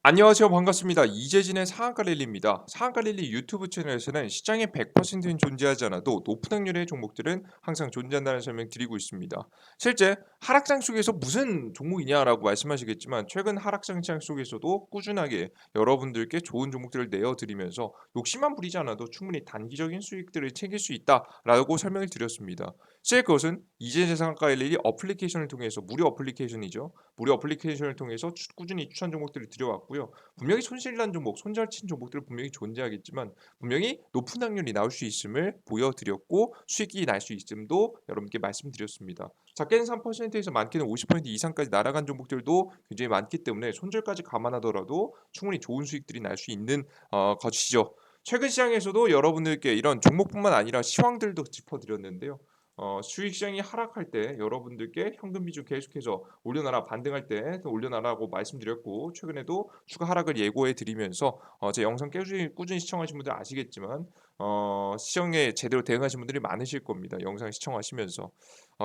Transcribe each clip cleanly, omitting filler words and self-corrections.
안녕하세요. 반갑습니다. 이재진의 상한가 랠리입니다. 상한가 랠리 유튜브 채널에서는 시장에 100%는 존재하지 않아도 높은 확률의 종목들은 항상 존재한다는 설명 드리고 있습니다. 실제 하락장 속에서 무슨 종목이냐라고 말씀하시겠지만 최근 하락장 시장 속에서도 꾸준하게 여러분들께 좋은 종목들을 내어드리면서 욕심만 부리지 않아도 충분히 단기적인 수익들을 챙길 수 있다라고 설명을 드렸습니다. 실제 그것은 이재진 상한가 랠리 어플리케이션을 통해서 무료 어플리케이션이죠. 무료 어플리케이션을 통해서 꾸준히 추천 종목들을 드려왔고요. 분명히 손실난 종목, 손절친 종목들 분명히 존재하겠지만 분명히 높은 확률이 나올 수 있음을 보여드렸고 수익이 날 수 있음도 여러분께 말씀드렸습니다. 작게는 3%에서 많게는 50% 이상까지 날아간 종목들도 굉장히 많기 때문에 손절까지 감안하더라도 충분히 좋은 수익들이 날 수 있는 것이죠. 최근 시장에서도 여러분들께 이런 종목뿐만 아니라 시황들도 짚어드렸는데요. 수익 시장이 하락할 때 여러분들께 현금 비중 계속해서 올려놔라 반등할 때 올려놔라고 말씀드렸고 최근에도 추가 하락을 예고해 드리면서 제 영상 꾸준히 시청하신 분들 아시겠지만 시장에 제대로 대응하신 분들이 많으실 겁니다. 영상 시청하시면서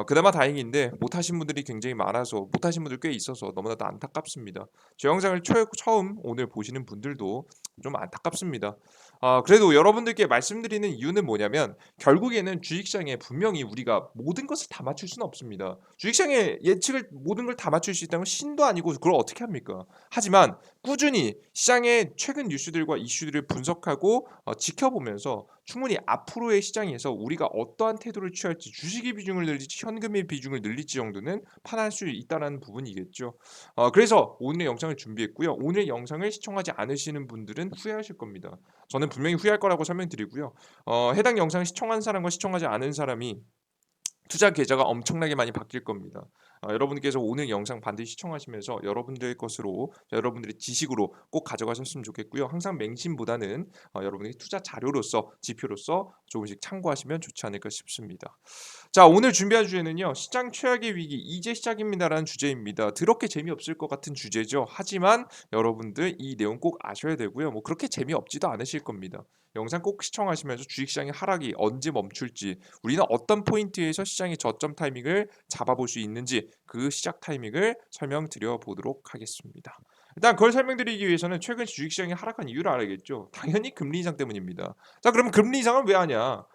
그나마 다행인데 못하신 분들이 굉장히 많아서 못하신 분들 꽤 있어서 너무나도 안타깝습니다. 제 영상을 처음 오늘 보시는 분들도 좀 안타깝습니다. 그래도 여러분들께 말씀드리는 이유는 뭐냐면 결국에는 주식시장에 분명히 우리가 모든 것을 다 맞출 수는 없습니다. 주식시장의 예측을 모든 걸 다 맞출 수 있다면 신도 아니고 그걸 어떻게 합니까? 하지만 꾸준히 시장의 최근 뉴스들과 이슈들을 분석하고 지켜보면서 충분히 앞으로의 시장에서 우리가 어떠한 태도를 취할지 주식의 비중을 늘릴지 현금의 비중을 늘릴지 정도는 판단할 수 있다는 부분이겠죠. 그래서 오늘 영상을 준비했고요. 오늘 영상을 시청하지 않으시는 분들은 후회하실 겁니다. 저는 분명히 후회할 거라고 설명드리고요. 해당 영상을 시청한 사람과 시청하지 않은 사람이 투자 계좌가 엄청나게 많이 바뀔 겁니다. 여러분께서 오늘 영상 반드시 시청하시면서 여러분들의 것으로 여러분들의 지식으로 꼭 가져가셨으면 좋겠고요. 항상 맹신보다는 여러분의 투자 자료로서 지표로서 조금씩 참고하시면 좋지 않을까 싶습니다. 자, 오늘 준비한 주제는요. 시장 최악의 위기 이제 시작입니다라는 주제입니다. 더럽게 재미없을 것 같은 주제죠. 하지만 여러분들 이 내용 꼭 아셔야 되고요. 뭐 그렇게 재미없지도 않으실 겁니다. 영상 꼭 시청하시면서 주식시장의 하락이 언제 멈출지 우리는 어떤 포인트에서 시장의 저점 타이밍을 잡아볼 수 있는지 그 시작 타이밍을 설명드려 보도록 하겠습니다. 일단 그걸 설명드리기 위해서는 최근 주식시장이 하락한 이유를 알아야겠죠. 당연히 금리 인상 때문입니다. 자, 그러면 금리 인상은 왜 하냐?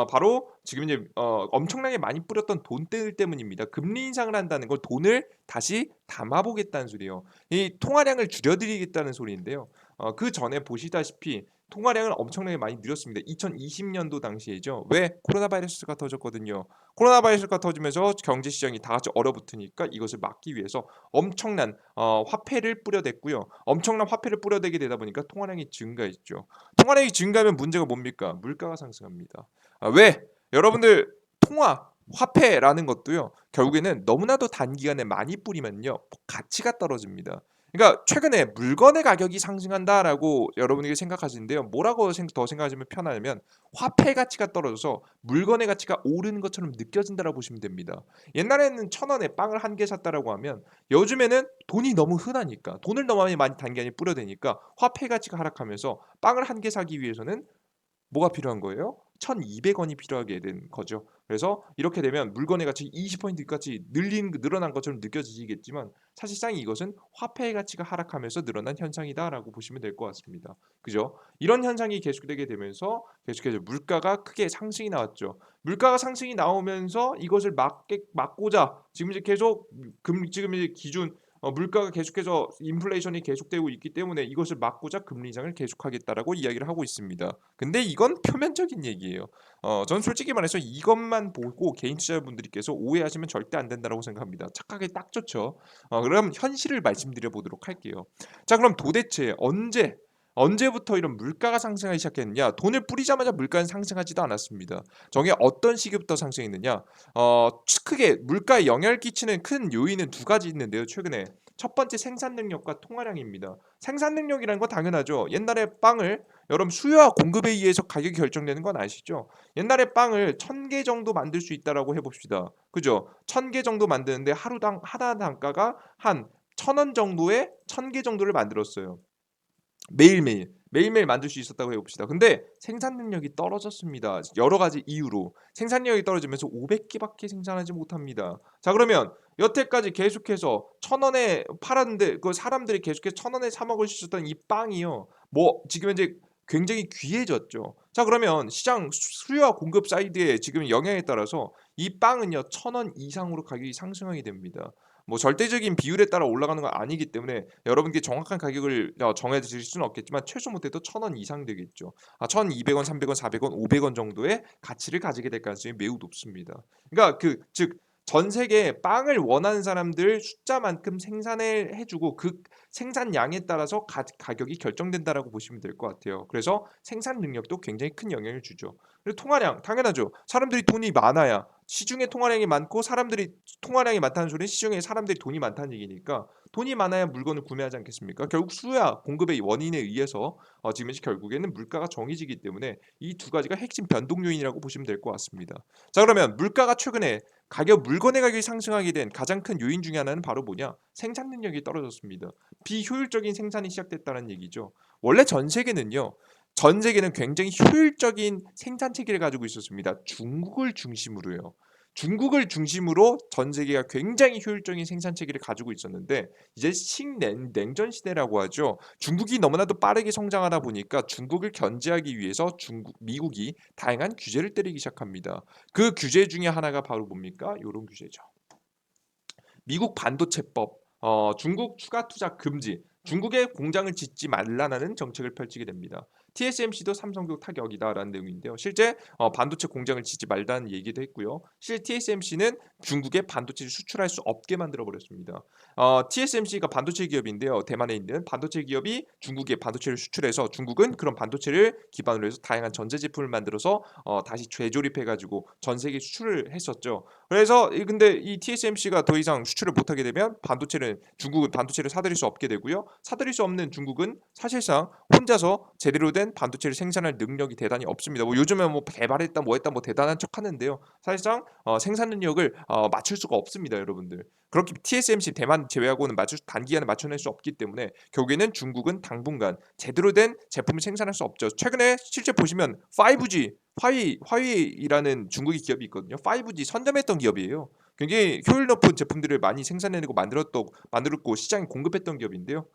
바로 지금 이제 엄청나게 많이 뿌렸던 돈들 때문입니다. 금리 인상을 한다는 걸 돈을 다시 담아보겠다는 소리예요. 이 통화량을 줄여드리겠다는 소리인데요. 그 전에 보시다시피 통화량을 엄청나게 많이 늘렸습니다. 2020년도 당시에죠. 왜? 코로나 바이러스가 터졌거든요. 코로나 바이러스가 터지면서 경제 시장이 다 같이 얼어붙으니까 이것을 막기 위해서 엄청난 화폐를 뿌려댔고요. 엄청난 화폐를 뿌려대게 되다 보니까 통화량이 증가했죠. 통화량이 증가하면 문제가 뭡니까? 물가가 상승합니다. 왜? 여러분들 통화 화폐라는 것도요. 결국에는 너무나도 단기간에 많이 뿌리면요. 가치가 떨어집니다. 그러니까 최근에 물건의 가격이 상승한다라고 여러분에게 생각하시는데요. 뭐라고 더 생각하시면 편하냐면 화폐 가치가 떨어져서 물건의 가치가 오르는 것처럼 느껴진다라고 보시면 됩니다. 옛날에는 1,000원에 빵을 한 개 샀다라고 하면 요즘에는 돈이 너무 흔하니까 돈을 너무 많이 단기간에 뿌려대니까 화폐 가치가 하락하면서 빵을 한 개 사기 위해서는 뭐가 필요한 거예요? 1,200원이 필요하게 된 거죠. 그래서 이렇게 되면 물건의 가치 20%까지 늘어난 것처럼 느껴지겠지만 사실상 이것은 화폐의 가치가 하락하면서 늘어난 현상이다라고 보시면 될 것 같습니다. 그죠? 이런 현상이 계속되게 되면서 계속해서 물가가 크게 상승이 나왔죠. 물가가 상승이 나오면서 이것을 막고자 지금 이제 계속 지금 이제 기준 물가가 계속해서 인플레이션이 계속되고 있기 때문에 이것을 막고자 금리 인상을 계속하겠다라고 이야기를 하고 있습니다. 근데 이건 표면적인 얘기예요. 저는 솔직히 말해서 이것만 보고 개인 투자자분들께서 오해하시면 절대 안 된다라고 생각합니다. 착하게 딱 좋죠. 그럼 현실을 말씀드려 보도록 할게요. 자, 그럼 도대체 언제부터 이런 물가가 상승하기 시작했느냐? 돈을 뿌리자마자 물가는 상승하지도 않았습니다. 정에 어떤 시기부터 상승했느냐? 크게 물가에 영향을 끼치는 큰 요인은 두 가지 있는데요. 최근에 첫 번째 생산 능력과 통화량입니다. 생산 능력이라는 건 당연하죠. 옛날에 빵을 여러분 수요와 공급에 의해서 가격이 결정되는 건 아시죠? 옛날에 빵을 1,000개 정도 만들 수 있다라고 해봅시다. 그죠? 1,000개 정도 만드는데 하루당 하나 단가가 한 1,000원 정도에 1,000개 정도를 만들었어요. 매일매일 만들 수 있었다고 해봅시다. 근데 생산 능력이 떨어졌습니다. 여러 가지 이유로 생산력이 떨어지면서 500개밖에 생산하지 못합니다. 자, 그러면 여태까지 계속해서 1,000원에 팔았는데 그 사람들이 계속해서 1,000원에 사 먹을 수 있었던 이 빵이요. 뭐 지금 현재 굉장히 귀해졌죠. 자 그러면 시장 수요와 공급 사이드의 지금 영향에 따라서 이 빵은요 1,000원 이상으로 가격이 상승하게 됩니다. 뭐 절대적인 비율에 따라 올라가는 건 아니기 때문에 여러분께 정확한 가격을 정해 드릴 수는 없겠지만 최소 못해도 1,000원 이상 되겠죠. 1,200원, 300원, 400원, 500원 정도의 가치를 가지게 될 가능성이 매우 높습니다. 그러니까 즉 전 세계에 빵을 원하는 사람들 숫자만큼 생산을 해 주고 그 생산량에 따라서 가격이 결정된다라고 보시면 될 것 같아요. 그래서 생산 능력도 굉장히 큰 영향을 주죠. 그리고 통화량 당연하죠. 사람들이 돈이 많아야 시중에 통화량이 많고 사람들이 통화량이 많다는 소리는 시중에 사람들이 돈이 많다는 얘기니까 돈이 많아야 물건을 구매하지 않겠습니까? 결국 수요와 공급의 원인에 의해서 지금 결국에는 물가가 정해지기 때문에 이 두 가지가 핵심 변동 요인이라고 보시면 될 것 같습니다. 자 그러면 물가가 최근에 물건의 가격이 상승하게 된 가장 큰 요인 중에 하나는 바로 뭐냐? 생산 능력이 떨어졌습니다. 비효율적인 생산이 시작됐다는 얘기죠. 원래 전 세계는 굉장히 효율적인 생산 체계를 가지고 있었습니다. 중국을 중심으로요. 중국을 중심으로 전 세계가 굉장히 효율적인 생산 체계를 가지고 있었는데 이제 냉전 시대라고 하죠. 중국이 너무나도 빠르게 성장하다 보니까 중국을 견제하기 위해서 미국이 다양한 규제를 때리기 시작합니다. 그 규제 중에 하나가 바로 뭡니까? 요런 규제죠. 미국 반도체법, 중국 추가 투자 금지, 중국에 공장을 짓지 말라는 정책을 펼치게 됩니다. TSMC도 삼성도 타격이다라는 내용인데요. 실제 반도체 공장을 짓지 말라는 얘기도 했고요. TSMC는 중국에 반도체를 수출할 수 없게 만들어 버렸습니다. TSMC가 반도체 기업인데요. 대만에 있는 반도체 기업이 중국에 반도체를 수출해서 중국은 그런 반도체를 기반으로 해서 다양한 전자 제품을 만들어서 다시 재조립해 가지고 전 세계 수출을 했었죠. 그래서 근데 이 TSMC가 더 이상 수출을 못하게 되면 중국은 반도체를 사들일 수 없게 되고요. 사들일 수 없는 중국은 사실상 혼자서 제대로 된 반도체를 생산할 능력이 대단히 없습니다. 뭐 요즘에 뭐 개발했다 뭐 했다 뭐 대단한 척 하는데요. 사실상 생산 능력을 맞출 수가 없습니다, 여러분들. 그렇게 TSMC 대만 제외하고는 단기간에 맞춰낼 수 없기 때문에 결국에는 중국은 당분간 제대로 된 제품을 생산할 수 없죠. 최근에 실제 보시면 5G 화웨이라는 중국의 기업이 있거든요. 5G 선점했던 기업이에요. 굉장히 효율 높은 제품들을 많이 생산해내고 만들었고 시장에 공급했던 기업인데요.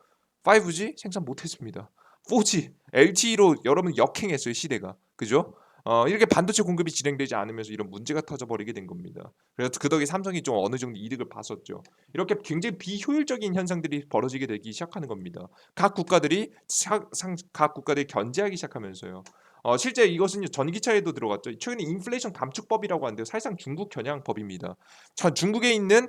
5G 생산 못했습니다. 4G, LTE로 여러분 역행했어요 시대가. 그죠? 이렇게 반도체 공급이 진행되지 않으면서 이런 문제가 터져버리게 된 겁니다. 그래서 그 덕에 삼성이 좀 어느 정도 이득을 봤었죠. 이렇게 굉장히 비효율적인 현상들이 벌어지게 되기 시작하는 겁니다. 각 국가들이 견제하기 시작하면서요. 실제 이것은 전기차에도 들어갔죠. 최근에 인플레이션 감축법이라고 하는데요. 사실상 중국 겨냥법입니다. 중국에 있는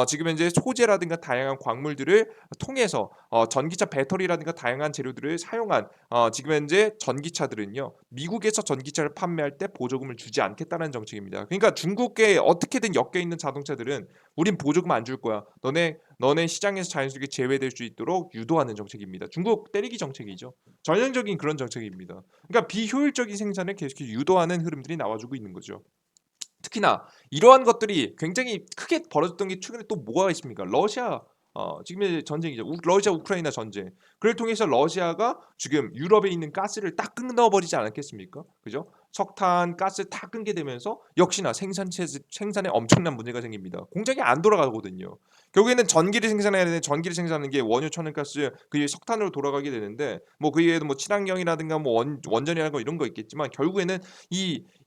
지금 현재 소재라든가 다양한 광물들을 통해서 전기차 배터리라든가 다양한 재료들을 사용한 지금 현재 전기차들은요. 미국에서 전기차를 판매할 때 보조금을 주지 않겠다는 정책입니다. 그러니까 중국에 어떻게든 엮여 있는 자동차들은 우린 보조금 안 줄 거야. 너네 시장에서 자연스럽게 제외될 수 있도록 유도하는 정책입니다. 중국 때리기 정책이죠. 전형적인 그런 정책입니다. 그러니까 비효율적인 생산을 계속해서 유도하는 흐름들이 나와주고 있는 거죠. 특히나 이러한 것들이 굉장히 크게 벌어졌던 게 최근에 또 뭐가 있습니까? 러시아 지금의 전쟁이죠. 러시아 우크라이나 전쟁. 그를 통해서 러시아가 지금 유럽에 있는 가스를 딱 끊어버리지 않았겠습니까? 그죠? 석탄, 가스 다 끊게 되면서 역시나 생산에 엄청난 문제가 생깁니다. 공장이 안 돌아가거든요. 결국에는 전기를 생산해야 되는데 전기를 생산하는 게 원유, 천연가스, 그게 석탄으로 돌아가게 되는데 뭐 그에도 뭐 친환경이라든가 뭐 원전이라든가 이런 거 있겠지만 결국에는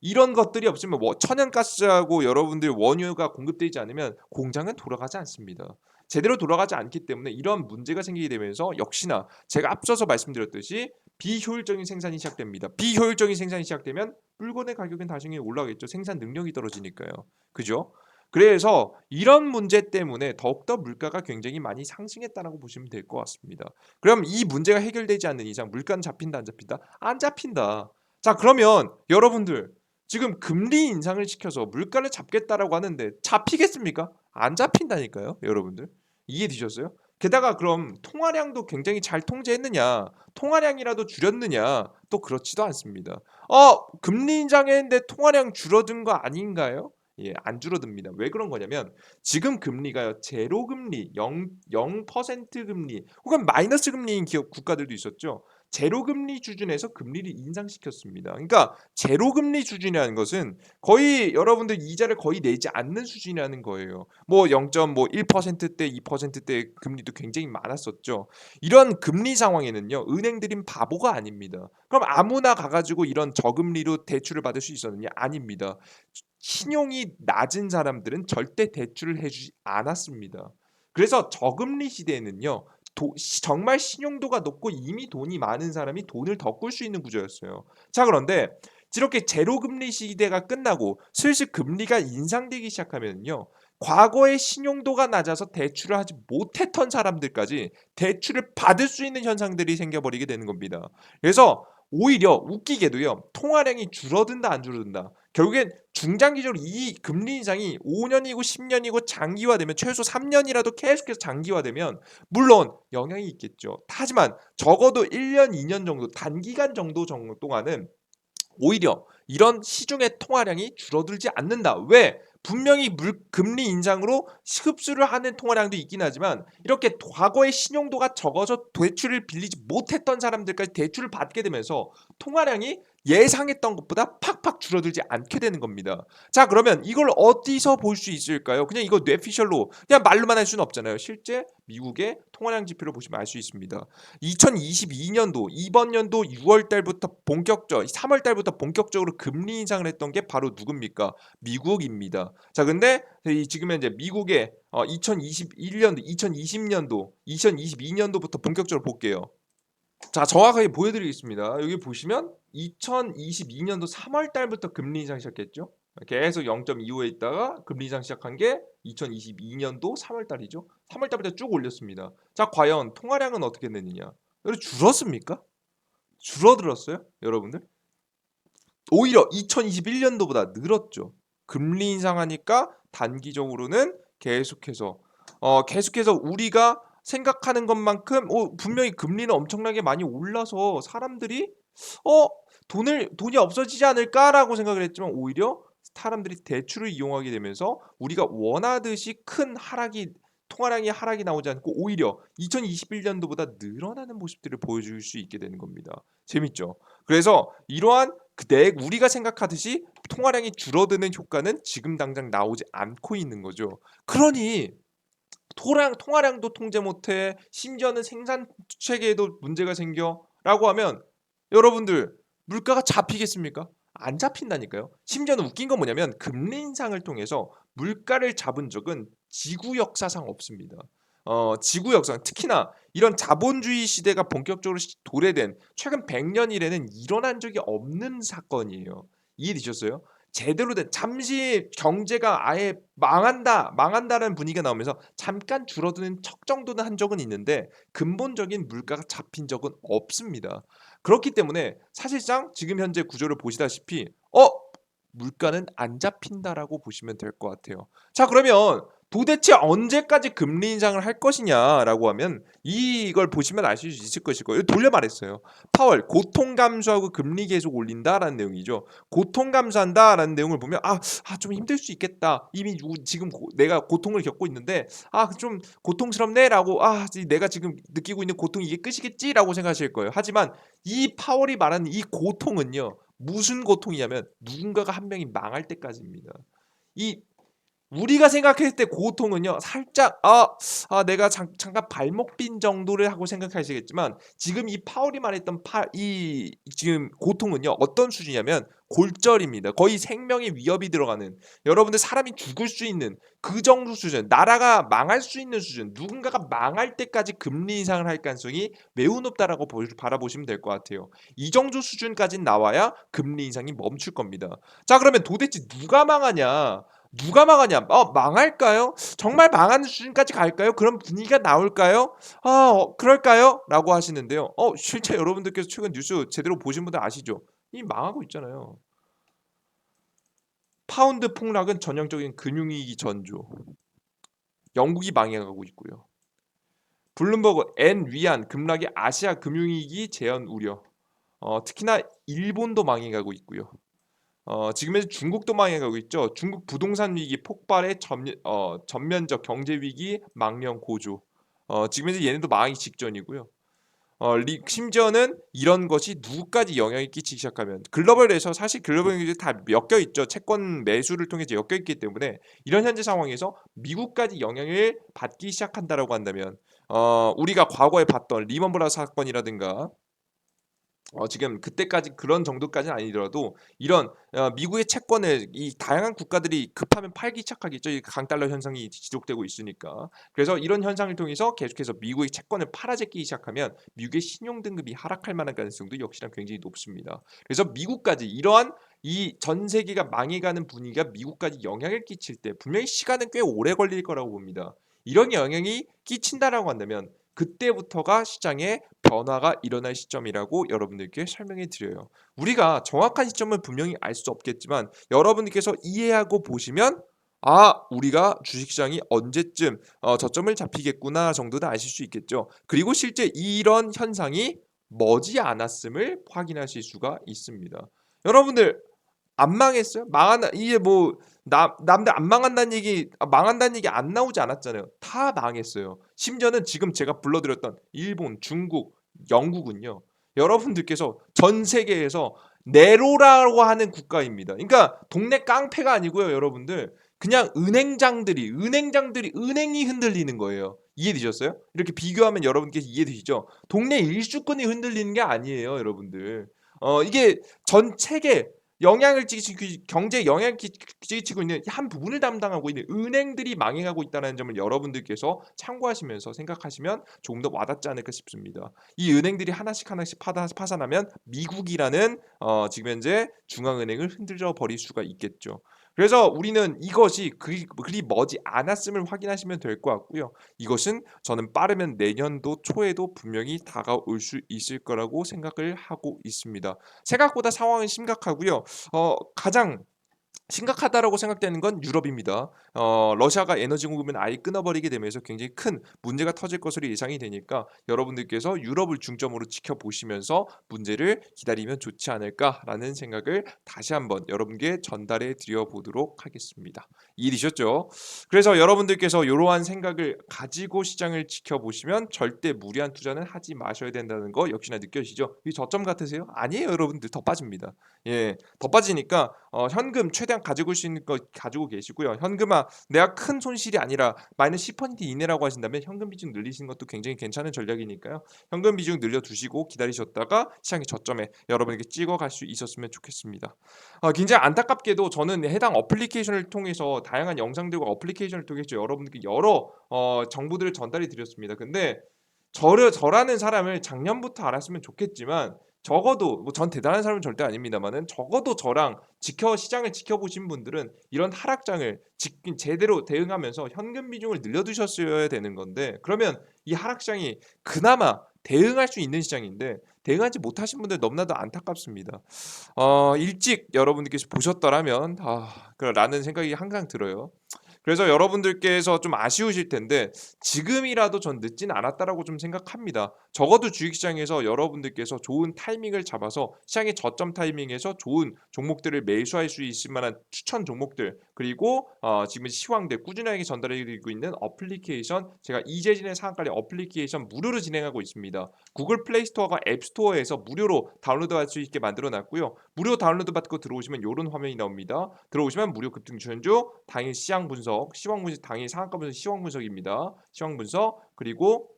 이런 것들이 없으면 뭐 천연가스하고 여러분들 원유가 공급되지 않으면 공장은 돌아가지 않습니다. 제대로 돌아가지 않기 때문에 이런 문제가 생기게 되면서 역시나 제가 앞서서 말씀드렸듯이 비효율적인 생산이 시작됩니다. 비효율적인 생산이 시작되면 물건의 가격은 당연히 올라가겠죠. 생산 능력이 떨어지니까요. 그죠? 그래서 이런 문제 때문에 더욱더 물가가 굉장히 많이 상승했다라고 보시면 될 것 같습니다. 그럼 이 문제가 해결되지 않는 이상 물가는 잡힌다 안 잡힌다? 안 잡힌다. 자 그러면 여러분들 지금 금리 인상을 시켜서 물가를 잡겠다라고 하는데 잡히겠습니까? 안 잡힌다니까요, 여러분들. 이해되셨어요? 게다가 그럼 통화량도 굉장히 잘 통제했느냐? 통화량이라도 줄였느냐? 또 그렇지도 않습니다. 금리 인상했는데 통화량 줄어든 거 아닌가요? 예, 안 줄어듭니다. 왜 그런 거냐면 지금 금리가요. 제로 금리, 0% 금리 혹은 마이너스 금리인 기업 국가들도 있었죠. 제로 금리 수준에서 금리를 인상시켰습니다. 그러니까 제로 금리 수준이라는 것은 거의 여러분들 이자를 거의 내지 않는 수준이라는 거예요. 뭐 0.1%대, 2%대 금리도 굉장히 많았었죠. 이런 금리 상황에는요, 은행들인 바보가 아닙니다. 그럼 아무나 가가지고 이런 저금리로 대출을 받을 수 있었느냐? 아닙니다. 신용이 낮은 사람들은 절대 대출을 해주지 않았습니다. 그래서 저금리 시대에는요, 정말 신용도가 높고 이미 돈이 많은 사람이 돈을 더 꿀 수 있는 구조였어요. 자, 그런데 이렇게 제로금리 시대가 끝나고 슬슬 금리가 인상되기 시작하면요, 과거에 신용도가 낮아서 대출을 하지 못했던 사람들까지 대출을 받을 수 있는 현상들이 생겨버리게 되는 겁니다. 그래서 오히려 웃기게도요, 통화량이 줄어든다 안 줄어든다. 결국엔 중장기적으로 이 금리 인상이 5년이고 10년이고 장기화되면 최소 3년이라도 계속해서 장기화되면 물론 영향이 있겠죠. 하지만 적어도 1년, 2년 정도 단기간 정도 동안은 오히려 이런 시중의 통화량이 줄어들지 않는다. 왜? 분명히 금리 인상으로 흡수를 하는 통화량도 있긴 하지만 이렇게 과거의 신용도가 적어서 대출을 빌리지 못했던 사람들까지 대출을 받게 되면서 통화량이 예상했던 것보다 팍팍 줄어들지 않게 되는 겁니다. 자, 그러면 이걸 어디서 볼 수 있을까요? 그냥 이거 뇌피셜로 그냥 말로만 할 수는 없잖아요. 실제 미국의 통화량 지표를 보시면 알 수 있습니다. 2022년도 이번 연도 6월 달부터 3월 달부터 본격적으로 금리 인상을 했던 게 바로 누굽니까? 미국입니다. 자, 근데 지금 현재 미국의 2021년도, 2020년도, 2022년도부터 본격적으로 볼게요. 자, 정확하게 보여드리겠습니다. 여기 보시면 2022년도 3월 달부터 금리 인상 시작했죠. 계속 0.25에 있다가 금리 인상 시작한 게 2022년도 3월 달이죠. 3월 달부터 쭉 올렸습니다. 자, 과연 통화량은 어떻게 됐느냐? 여러분, 줄었습니까? 줄어들었어요? 여러분들? 오히려 2021년도보다 늘었죠. 금리 인상하니까 단기적으로는 계속해서 우리가 생각하는 것만큼 분명히 금리는 엄청나게 많이 올라서 사람들이 어 돈이 없어지지 않을까라고 생각을 했지만 오히려 사람들이 대출을 이용하게 되면서 우리가 원하듯이 큰 통화량이 하락이 나오지 않고 오히려 2021년도보다 늘어나는 모습들을 보여줄 수 있게 되는 겁니다. 재밌죠? 그래서 이러한 우리가 생각하듯이 통화량이 줄어드는 효과는 지금 당장 나오지 않고 있는 거죠. 그러니 통화량도 통제 못해 심지어는 생산 체계에도 문제가 생겨라고 하면 여러분들 물가가 잡히겠습니까? 안 잡힌다니까요. 심지어는 웃긴 건 뭐냐면 금리 인상을 통해서 물가를 잡은 적은 지구 역사상 없습니다. 지구 역사 특히나 이런 자본주의 시대가 본격적으로 도래된 최근 100년 이래는 일어난 적이 없는 사건이에요. 이해되셨어요? 제대로 된 잠시 경제가 아예 망한다라는 분위기가 나오면서 잠깐 줄어드는 척 정도는 한 적은 있는데 근본적인 물가가 잡힌 적은 없습니다. 그렇기 때문에 사실상 지금 현재 구조를 보시다시피 물가는 안 잡힌다라고 보시면 될 것 같아요. 자, 그러면 도대체 언제까지 금리 인상을 할 것이냐라고 하면 이걸 보시면 알 수 있을 것일 거예요. 돌려 말했어요. 파월 고통 감수하고 금리 계속 올린다라는 내용이죠. 고통 감수한다라는 내용을 보면 좀 힘들 수 있겠다. 이미 지금 내가 고통을 겪고 있는데 좀 고통스럽네라고 내가 지금 느끼고 있는 고통이 이게 끝이겠지라고 생각하실 거예요. 하지만 이 파월이 말하는 이 고통은요. 무슨 고통이냐면 누군가가 한 명이 망할 때까지입니다. 이 우리가 생각했을 때 고통은요 살짝 내가 잠깐 발목 빈 정도를 하고 생각하시겠지만 지금 이 파울이 말했던 이 지금 고통은요 어떤 수준이냐면 골절입니다. 거의 생명의 위협이 들어가는 여러분들 사람이 죽을 수 있는 그 정도 수준, 나라가 망할 수 있는 수준, 누군가가 망할 때까지 금리 인상을 할 가능성이 매우 높다라고 바라보시면 될 것 같아요. 이 정도 수준까지 나와야 금리 인상이 멈출 겁니다. 자, 그러면 도대체 누가 망하냐? 누가 망하냐? 망할까요? 정말 망하는 수준까지 갈까요? 그런 분위기가 나올까요? 그럴까요? 라고 하시는데요. 실제 여러분들께서 최근 뉴스 제대로 보신 분들 아시죠? 이미 망하고 있잖아요. 파운드 폭락은 전형적인 금융위기 전조. 영국이 망해가고 있고요. 블룸버그 엔 위안 급락이 아시아 금융위기 재현 우려. 특히나 일본도 망해가고 있고요. 지금 현재 중국도 망해가고 있죠. 중국 부동산 위기 폭발에 전면적 경제 위기 망령 고조. 지금 현재 얘네도 망하기 직전이고요. 심지어는 이런 것이 누구까지 영향을 끼치기 시작하면 글로벌에서 사실 글로벌 경제 다 엮여 있죠. 채권 매수를 통해서 엮여 있기 때문에 이런 현재 상황에서 미국까지 영향을 받기 시작한다라고 한다면 우리가 과거에 봤던 리먼 브라더스 사건이라든가 지금 그때까지 그런 정도까지는 아니더라도 이런 미국의 채권을 이 다양한 국가들이 급하면 팔기 시작하겠죠. 이 강달러 현상이 지속되고 있으니까. 그래서 이런 현상을 통해서 계속해서 미국의 채권을 팔아제끼기 시작하면 미국의 신용 등급이 하락할 만한 가능성도 역시나 굉장히 높습니다. 그래서 미국까지 이러한 이 전 세계가 망해가는 분위기가 미국까지 영향을 끼칠 때 분명히 시간은 꽤 오래 걸릴 거라고 봅니다. 이런 영향이 끼친다라고 한다면 그때부터가 시장에 변화가 일어날 시점이라고 여러분들께 설명해 드려요. 우리가 정확한 시점을 분명히 알 수 없겠지만 여러분들께서 이해하고 보시면 우리가 주식시장이 언제쯤 저점을 잡히겠구나 정도는 아실 수 있겠죠. 그리고 실제 이런 현상이 머지 않았음을 확인하실 수가 있습니다. 여러분들 안 망했어요? 망한다 이게 뭐 남들 안 망한다는 얘기 망한다는 얘기 안 나오지 않았잖아요. 다 망했어요. 심지어는 지금 제가 불러드렸던 일본, 중국, 영국은요. 여러분들께서 전 세계에서 네로라고 하는 국가입니다. 그러니까 동네 깡패가 아니고요, 여러분들. 그냥 은행장들이 은행이 흔들리는 거예요. 이해되셨어요? 이렇게 비교하면 여러분께서 이해되시죠? 동네 일주권이 흔들리는 게 아니에요, 여러분들. 이게 전 세계 영향을 끼치고 경제에 영향을 끼치고 있는 한 부분을 담당하고 있는 은행들이 망해가고 있다는 점을 여러분들께서 참고하시면서 생각하시면 조금 더 와닿지 않을까 싶습니다. 이 은행들이 하나씩 하나씩 파산하면 미국이라는 지금 현재 중앙은행을 흔들어 버릴 수가 있겠죠. 그래서 우리는 이것이 그리 머지 않았음을 확인하시면 될 것 같고요. 이것은 저는 빠르면 내년도 초에도 분명히 다가올 수 있을 거라고 생각을 하고 있습니다. 생각보다 상황은 심각하고요. 가장 심각하다라고 생각되는 건 유럽입니다. 러시아가 에너지 공급을 아예 끊어버리게 되면서 굉장히 큰 문제가 터질 것으로 예상이 되니까 여러분들께서 유럽을 중점으로 지켜보시면서 문제를 기다리면 좋지 않을까라는 생각을 다시 한번 여러분께 전달해 드려 보도록 하겠습니다. 이해되셨죠? 그래서 여러분들께서 이러한 생각을 가지고 시장을 지켜보시면 절대 무리한 투자는 하지 마셔야 된다는 거 역시나 느껴지죠? 이 저점 같으세요? 아니에요, 여러분들 더 빠집니다. 예, 더 빠지니까 현금 최대한 가지고 올 수 있는 거 가지고 계시고요. 현금아 내가 큰 손실이 아니라 마이너스 10% 이내라고 하신다면 현금 비중 늘리시는 것도 굉장히 괜찮은 전략이니까요. 현금 비중 늘려두시고 기다리셨다가 시장의 저점에 여러분에게 찍어갈 수 있었으면 좋겠습니다. 굉장히 안타깝게도 저는 해당 어플리케이션을 통해서 다양한 영상들과 어플리케이션을 통해서 여러분들께 여러 정보들을 전달해 드렸습니다. 근데 저라는 사람을 작년부터 알았으면 좋겠지만 적어도 뭐 전 대단한 사람은 절대 아닙니다만은 적어도 저랑 시장을 지켜보신 분들은 이런 하락장을 제대로 대응하면서 현금 비중을 늘려두셨어야 되는 건데 그러면 이 하락장이 그나마 대응할 수 있는 시장인데 대응하지 못하신 분들 너무나도 안타깝습니다. 일찍 여러분들께서 보셨더라면 라는 생각이 항상 들어요. 그래서 여러분들께서 좀 아쉬우실 텐데 지금이라도 전 늦진 않았다라고 좀 생각합니다. 적어도 주식시장에서 여러분들께서 좋은 타이밍을 잡아서 시장의 저점 타이밍에서 좋은 종목들을 매수할 수 있을 만한 추천 종목들 그리고 지금 시황들 꾸준하게 전달해 드리고 있는 어플리케이션 제가 이재진의 상한가리 어플리케이션 무료로 진행하고 있습니다. 구글 플레이 스토어가 앱 스토어에서 무료로 다운로드할 수 있게 만들어 놨고요. 무료 다운로드 받고 들어오시면 이런 화면이 나옵니다. 들어오시면 무료 급등 주현주 당일 시장 분석, 시황 분석, 당일 상한가 분석, 시황 분석입니다. 시황 분석 그리고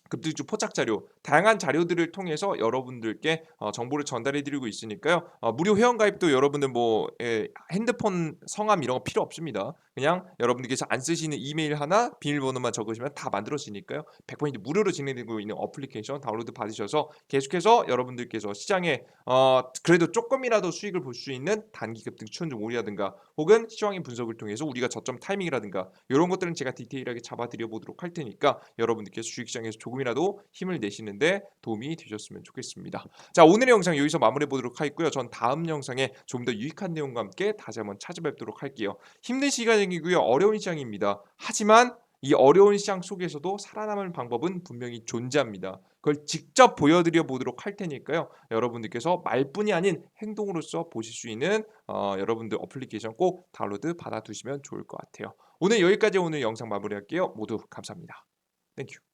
급등주 포착 자료, 다양한 자료들을 통해서 여러분들께 정보를 전달해 드리고 있으니까요. 무료 회원 가입도 여러분들 핸드폰 성함 이런 거 필요 없습니다. 그냥 여러분들께서 안 쓰시는 이메일 하나 비밀번호만 적으시면 다 만들어지니까요. 100% 무료로 진행되고 있는 어플리케이션 다운로드 받으셔서 계속해서 여러분들께서 시장에 그래도 조금이라도 수익을 볼 수 있는 단기 급등 추천 종목이라든가 혹은 시황의 분석을 통해서 우리가 저점 타이밍이라든가 이런 것들은 제가 디테일하게 잡아드려 보도록 할 테니까 여러분들께서 주식시장에서 조금이라도 힘을 내시는데 도움이 되셨으면 좋겠습니다. 자, 오늘의 영상 여기서 마무리해 보도록 하겠고요. 전 다음 영상에 좀 더 유익한 내용과 함께 다시 한번 찾아뵙도록 할게요. 힘든 시간이고요. 어려운 시장입니다. 하지만 이 어려운 시장 속에서도 살아남을 방법은 분명히 존재합니다. 그걸 직접 보여드려 보도록 할 테니까요. 여러분들께서 말뿐이 아닌 행동으로서 보실 수 있는 여러분들 어플리케이션 꼭 다운로드 받아두시면 좋을 것 같아요. 오늘 여기까지 오늘 영상 마무리할게요. 모두 감사합니다. 땡큐.